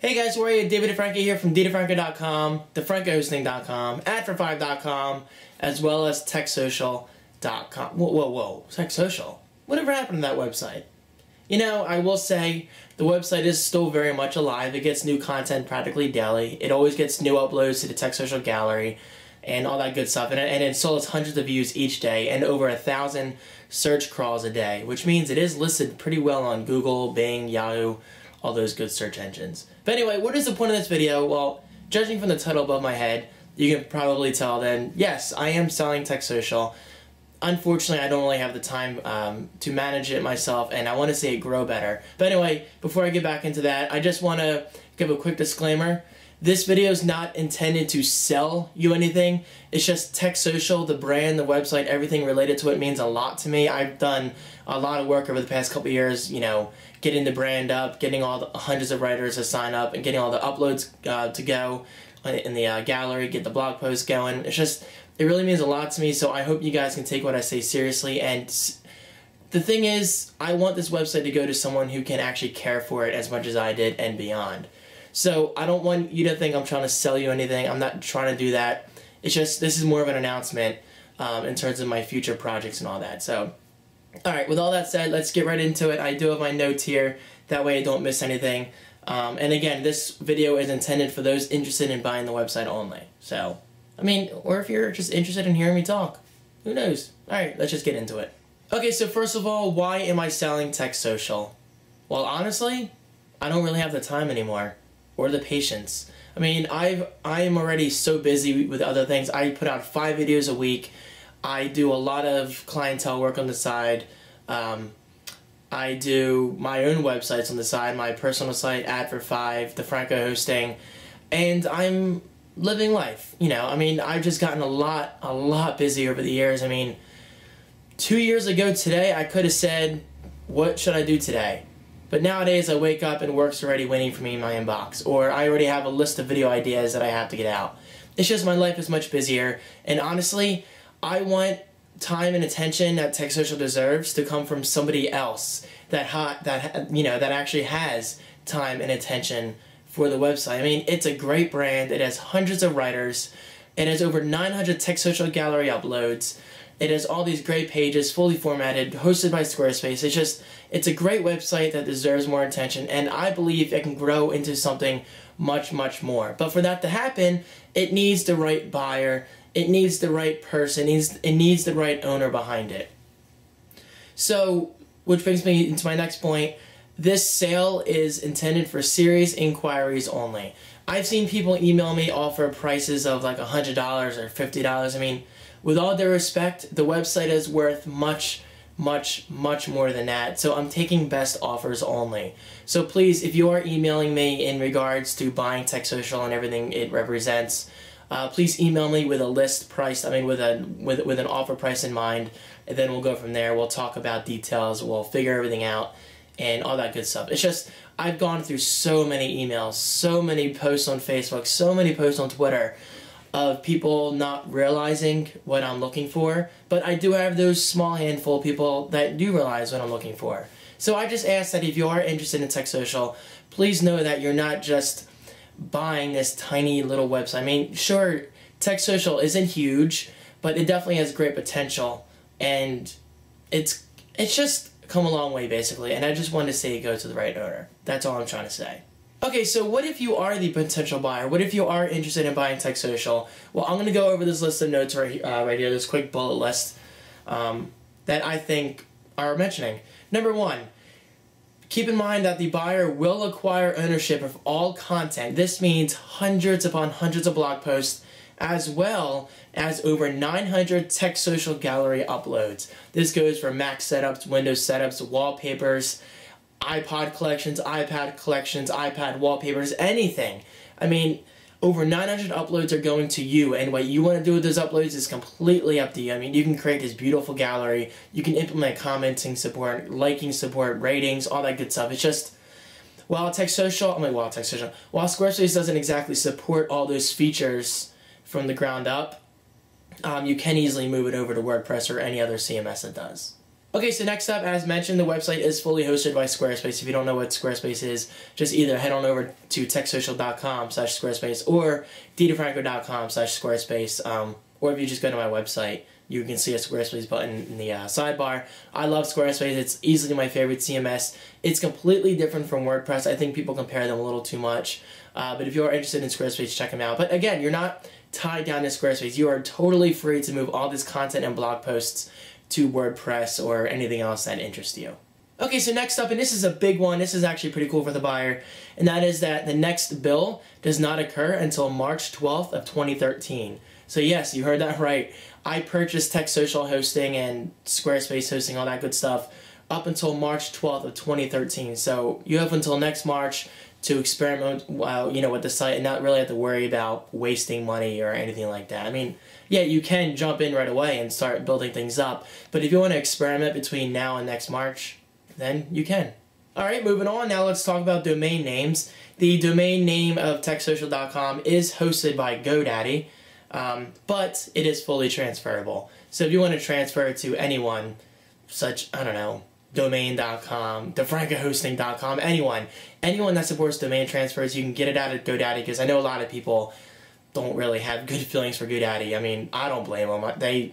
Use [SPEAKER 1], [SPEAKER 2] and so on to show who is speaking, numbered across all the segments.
[SPEAKER 1] Hey guys, how are you? David Franco here from DavidFranco.com, TheFrancoHosting.com, AdFor5.com, as well as TekSocial.com. Whoa, TekSocial? Whatever happened to that website? You know, I will say the website is still very much alive. It gets new content practically daily. It always gets new uploads to the TekSocial gallery and all that good stuff. And it still has hundreds of views each day and over 1,000 search crawls a day, which means it is listed pretty well on Google, Bing, Yahoo, all those good search engines. But anyway, what is the point of this video? Well, judging from the title above my head, you can probably tell then, yes, I am selling TekSocial. Unfortunately, I don't really have the time to manage it myself, and I want to see it grow better. But anyway, before I get back into that, I just want to give a quick disclaimer. This video is not intended to sell you anything. It's just TekSocial, the brand, the website, everything related to it means a lot to me. I've done a lot of work over the past couple years, you know, getting the brand up, getting all the hundreds of writers to sign up, and getting all the uploads to go in the gallery, get the blog posts going. It's just, it really means a lot to me, so I hope you guys can take what I say seriously. And the thing is, I want this website to go to someone who can actually care for it as much as I did and beyond. So I don't want you to think I'm trying to sell you anything. I'm not trying to do that. It's just, this is more of an announcement in terms of my future projects and all that. So, alright, with all that said, let's get right into it. I do have my notes here. That way I don't miss anything. And again, this video is intended for those interested in buying the website only. So, I mean, or if you're just interested in hearing me talk. Who knows? Alright, let's just get into it. Okay, so first of all, why am I selling TekSocial? Well, honestly, I don't really have the time anymore. Or the patience. I mean, I am already so busy with other things. I put out 5 videos a week. I do a lot of clientele work on the side. I do my own websites on the side, my personal site, Ad4 5, the Franco Hosting, and I'm living life. You know, I mean, I've just gotten a lot busy over the years. I mean, 2 years ago today, I could have said, what should I do today? But nowadays, I wake up and work's already waiting for me in my inbox, or I already have a list of video ideas that I have to get out. It's just my life is much busier, and honestly, I want time and attention that TekSocial deserves to come from somebody else that actually has time and attention for the website. I mean, it's a great brand. It has hundreds of writers. It has over 900 TekSocial gallery uploads. It has all these great pages, fully formatted, hosted by Squarespace. It's a great website that deserves more attention, and I believe it can grow into something much more. But for that to happen, it needs the right buyer, it needs the right person, it needs the right owner behind it. So, which brings me into my next point. This sale is intended for serious inquiries only. I've seen people email me, offer prices of like $100 or $50. I mean, with all due respect, the website is worth much more than that. So I'm taking best offers only. So please, if you are emailing me in regards to buying TekSocial and everything it represents, please email me with a list price. I mean, with an offer price in mind, and then we'll go from there. We'll talk about details. We'll figure everything out and all that good stuff. It's just, I've gone through so many emails, so many posts on Facebook, so many posts on Twitter of people not realizing what I'm looking for, but I do have those small handful of people that do realize what I'm looking for. So I just ask that if you are interested in TekSocial, please know that you're not just buying this tiny little website. I mean, sure, TekSocial isn't huge, but it definitely has great potential, and it's just come a long way, basically, and I just wanted to say go to the right owner. That's all I'm trying to say. Okay, so what if you are the potential buyer? What if you are interested in buying TekSocial? Well, I'm going to go over this list of notes right here, this quick bullet list that I think are mentioning. Number 1, keep in mind that the buyer will acquire ownership of all content. This means hundreds upon hundreds of blog posts, as well as over 900 TekSocial gallery uploads. This goes for Mac setups, Windows setups, wallpapers, iPod collections, iPad collections, iPad wallpapers, anything. I mean, over 900 uploads are going to you, and what you want to do with those uploads is completely up to you. I mean, you can create this beautiful gallery, you can implement commenting support, liking support, ratings, all that good stuff. It's just, while Squarespace doesn't exactly support all those features from the ground up, you can easily move it over to WordPress or any other CMS that does. Okay, so next up, as mentioned, the website is fully hosted by Squarespace. If you don't know what Squarespace is, just either head on over to TekSocial.com/Squarespace or DDeFranco.com/Squarespace. Or if you just go to my website, you can see a Squarespace button in the sidebar. I love Squarespace. It's easily my favorite CMS. It's completely different from WordPress. I think people compare them a little too much. But if you are interested in Squarespace, check them out. But again, you're not tied down to Squarespace. You are totally free to move all this content and blog posts to WordPress or anything else that interests you. Okay, so next up, and this is a big one, this is actually pretty cool for the buyer, and that is that the next bill does not occur until March 12th of 2013. So yes, you heard that right. I purchased TekSocial hosting and Squarespace hosting, all that good stuff, up until March 12th of 2013. So you have until next March to experiment, with the site and not really have to worry about wasting money or anything like that. I mean, yeah, you can jump in right away and start building things up, but if you want to experiment between now and next March, then you can. Alright, moving on, now let's talk about domain names. The domain name of TekSocial.com is hosted by GoDaddy, but it is fully transferable. So if you want to transfer it to anyone, such, I don't know, domain.com, thefrancohosting.com, anyone that supports domain transfers, you can get it out of GoDaddy, because I know a lot of people don't really have good feelings for GoDaddy. I mean, I don't blame them. They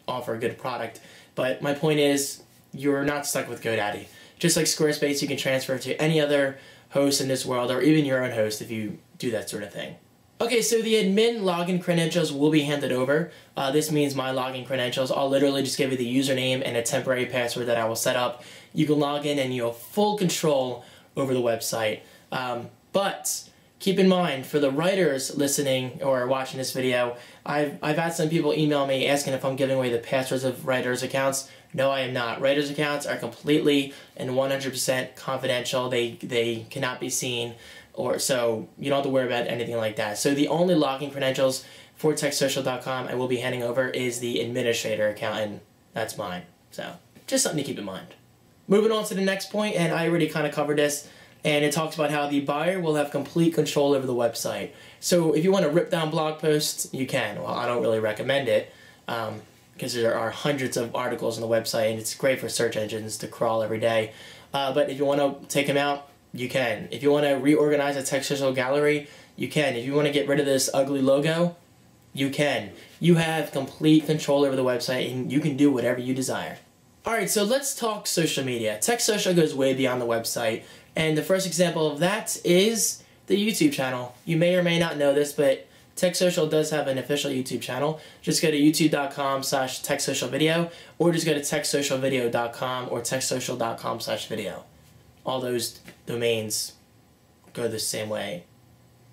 [SPEAKER 1] offer a good product. But my point is, you're not stuck with GoDaddy. Just like Squarespace, you can transfer to any other host in this world, or even your own host if you do that sort of thing. Okay, so the admin login credentials will be handed over. This means my login credentials. I'll literally just give you the username and a temporary password that I will set up. You can log in and you have full control over the website. But keep in mind, for the writers listening or watching this video, I've had some people email me asking if I'm giving away the passwords of writers' accounts. No, I am not. Writers' accounts are completely and 100% confidential. They cannot be seen, so you don't have to worry about anything like that. So the only login credentials for TekSocial.com I will be handing over is the administrator account, and that's mine. So just something to keep in mind. Moving on to the next point, and I already kind of covered this, and it talks about how the buyer will have complete control over the website. So if you want to rip down blog posts, you can. Well, I don't really recommend it because there are hundreds of articles on the website, and it's great for search engines to crawl every day. But if you want to take them out, you can. If you want to reorganize a TekSocial gallery, you can. If you want to get rid of this ugly logo, you can. You have complete control over the website, and you can do whatever you desire. Alright, so let's talk social media. TekSocial goes way beyond the website, and the first example of that is the YouTube channel. You may or may not know this, but TekSocial does have an official YouTube channel. Just go to youtube.com/TekSocialVideo, or just go to TekSocialVideo.com or TekSocial.com/video. All those domains go the same way,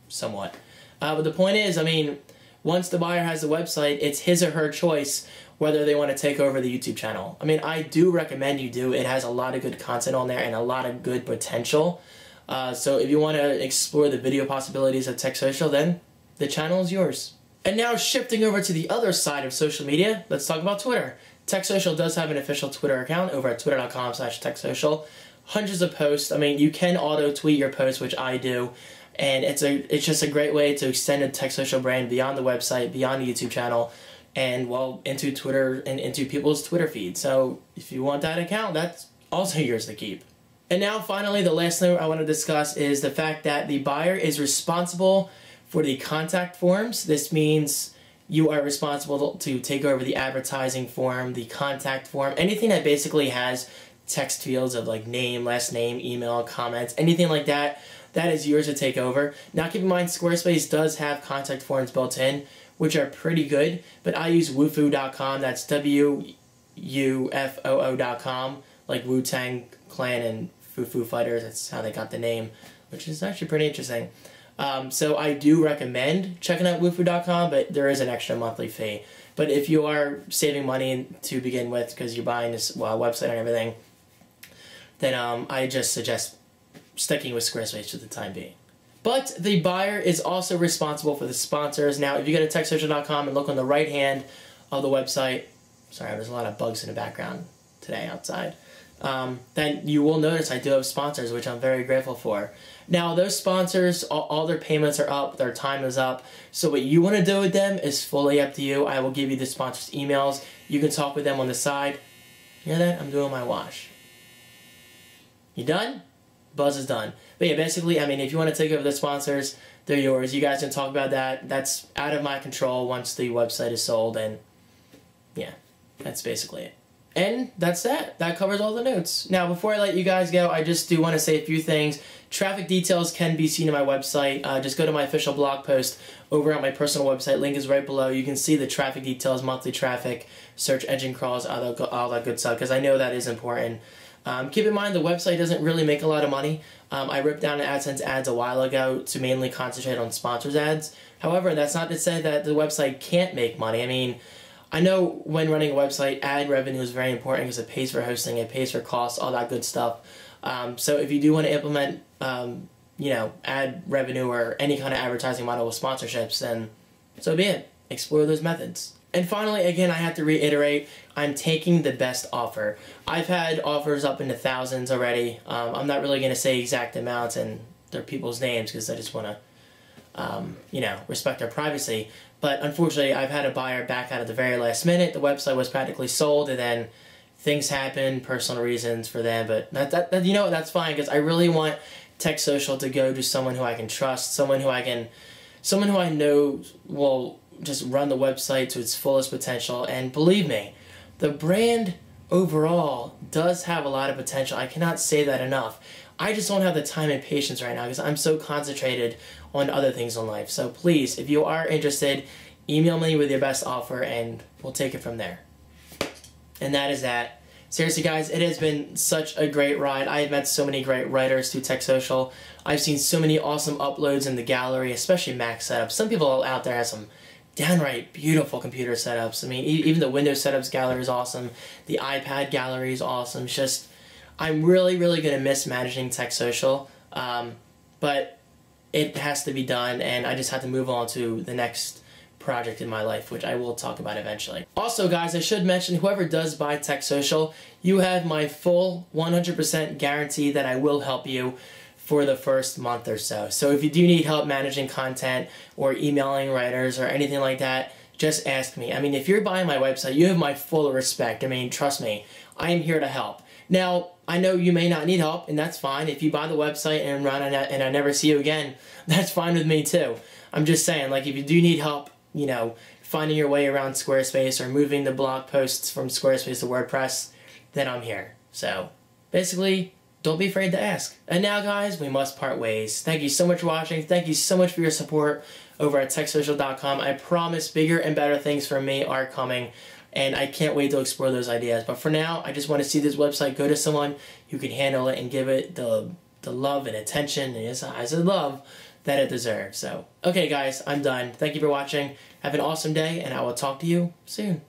[SPEAKER 1] somewhat. But the point is, I mean, once the buyer has the website, it's his or her choice whether they want to take over the YouTube channel. I mean, I do recommend you do. It has a lot of good content on there and a lot of good potential. So if you want to explore the video possibilities of TekSocial, then the channel is yours. And now shifting over to the other side of social media, let's talk about Twitter. TekSocial does have an official Twitter account over at twitter.com/TekSocial. Hundreds of posts. I mean, you can auto-tweet your posts, which I do. And it's just a great way to extend the TekSocial brand beyond the website, beyond the YouTube channel, and well, into Twitter and into people's Twitter feed. So if you want that account, that's also yours to keep. And now finally, the last thing I want to discuss is the fact that the buyer is responsible for the contact forms. This means you are responsible to take over the advertising form, the contact form, anything that basically has text fields of like name, last name, email, comments, anything like that. That is yours to take over. Now keep in mind, Squarespace does have contact forms built in, which are pretty good, but I use wufoo.com. That's WUFOO.com, like Wu-Tang Clan and Foo Fighters. That's how they got the name, which is actually pretty interesting. So I do recommend checking out wufoo.com, but there is an extra monthly fee. But if you are saving money to begin with because you're buying this website and everything, then I just suggest sticking with Squarespace for the time being. But the buyer is also responsible for the sponsors. Now, if you go to TekSocial.com and look on the right hand of the website, sorry, there's a lot of bugs in the background today outside, then you will notice I do have sponsors, which I'm very grateful for. Now, those sponsors, all their payments are up, their time is up, so what you want to do with them is fully up to you. I will give you the sponsors' emails. You can talk with them on the side. You hear that? I'm doing my wash. You done? Buzz is done. But yeah, basically, I mean, if you want to take over the sponsors, they're yours. You guys can talk about that. That's out of my control once the website is sold, and yeah, that's basically it. And that's that. That covers all the notes. Now, before I let you guys go, I just do want to say a few things. Traffic details can be seen on my website. Just go to my official blog post over on my personal website. Link is right below. You can see the traffic details, monthly traffic, search engine crawls, all that good stuff, because I know that is important. Keep in mind, the website doesn't really make a lot of money. I ripped down the AdSense ads a while ago to mainly concentrate on sponsors ads. However, that's not to say that the website can't make money. I mean, I know when running a website, ad revenue is very important because it pays for hosting, it pays for costs, all that good stuff. So if you do want to implement, you know, ad revenue or any kind of advertising model with sponsorships, then so be it. Explore those methods. And finally, again, I have to reiterate, I'm taking the best offer. I've had offers up in the thousands already. I'm not really going to say exact amounts and their people's names because I just want to, you know, respect their privacy. But unfortunately, I've had a buyer back out at the very last minute. The website was practically sold, and then things happened, personal reasons for them. But that you know what, that's fine, because I really want TekSocial to go to someone who I can trust, someone who I know will just run the website to its fullest potential. And believe me, the brand overall does have a lot of potential. I cannot say that enough. I just don't have the time and patience right now because I'm so concentrated on other things in life. So please, if you are interested, email me with your best offer and we'll take it from there. And that is that. Seriously, guys, it has been such a great ride. I have met so many great writers through TekSocial. I've seen so many awesome uploads in the gallery, especially Mac setups. Some people out there have some downright beautiful computer setups. I mean, even the Windows setups gallery is awesome. The iPad gallery is awesome. It's just, I'm really, really going to miss managing TekSocial. But it has to be done, and I just have to move on to the next project in my life, which I will talk about eventually. Also, guys, I should mention, whoever does buy TekSocial, you have my full 100% guarantee that I will help you for the first month or so. So if you do need help managing content or emailing writers or anything like that, just ask me. I mean, if you're buying my website, you have my full respect. I mean, trust me, I am here to help. Now, I know you may not need help, and that's fine. If you buy the website and run it and I never see you again, that's fine with me too. I'm just saying, like, if you do need help, you know, finding your way around Squarespace or moving the blog posts from Squarespace to WordPress, then I'm here. So, basically, don't be afraid to ask. And now, guys, we must part ways. Thank you so much for watching. Thank you so much for your support over at TekSocial.com. I promise bigger and better things for me are coming, and I can't wait to explore those ideas. But for now, I just want to see this website go to someone who can handle it and give it the love and attention, and yes, I said love, that it deserves. So, okay, guys, I'm done. Thank you for watching. Have an awesome day, and I will talk to you soon.